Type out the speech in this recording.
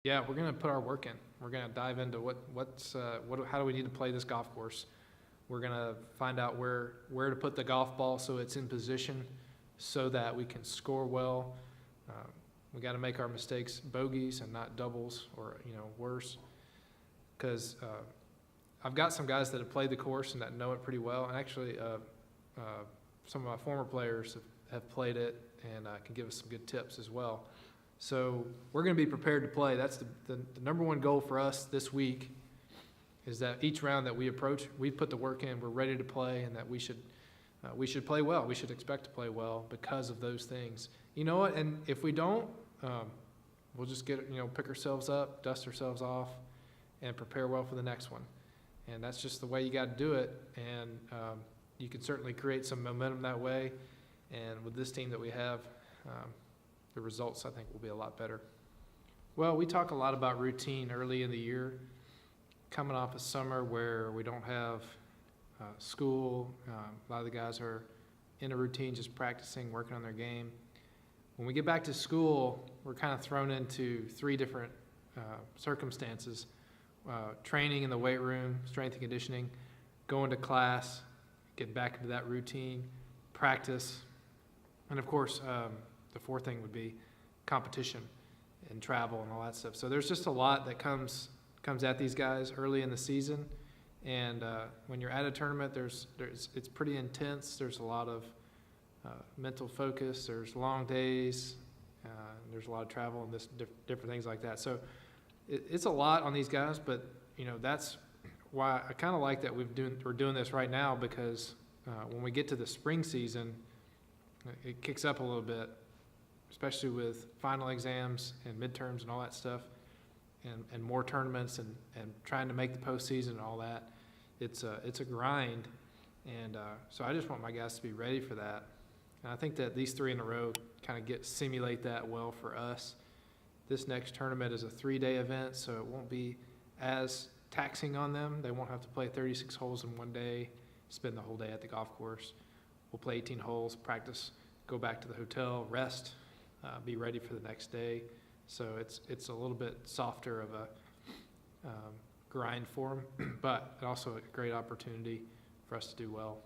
Yeah, we're gonna put our work in. We're gonna dive into how do we need to play this golf course. We're gonna find out where to put the golf ball so it's in position, so that we can score well. We got to make our mistakes bogeys and not doubles, or worse. Because I've got some guys that have played the course and that know it pretty well, and actually some of my former players have played it and can give us some good tips as well. So we're going to be prepared to play. That's the number one goal for us this week, is that each round that we approach, we put the work in, we're ready to play, and that we should play well. We should expect to play well because of those things. You know what? And if we don't, we'll just pick ourselves up, dust ourselves off, and prepare well for the next one. And that's just the way you got to do it. And you can certainly create some momentum that way. And with this team that we have, the results, I think, will be a lot better. Well, we talk a lot about routine early in the year, coming off of summer where we don't have school. A lot of the guys are in a routine, just practicing, working on their game. When we get back to school, we're kind of thrown into three different circumstances. Training in the weight room, strength and conditioning, going to class, get back into that routine, practice, and of course, the fourth thing would be competition and travel and all that stuff. So there's just a lot that comes at these guys early in the season, and when you're at a tournament, it's pretty intense. There's a lot of mental focus. There's long days. There's a lot of travel and different things like that. So it's a lot on these guys, but that's why I kind of like that we're doing this right now, because when we get to the spring season, it kicks up a little bit, especially with final exams and midterms and all that stuff, and more tournaments and trying to make the postseason and all that. It's a grind, and so I just want my guys to be ready for that. And I think that these three in a row kind of simulate that well for us. This next tournament is a 3-day event, so it won't be as taxing on them. They won't have to play 36 holes in one day, spend the whole day at the golf course. We'll play 18 holes, practice, go back to the hotel, rest, be ready for the next day. So it's a little bit softer of a grind for them, but also a great opportunity for us to do well.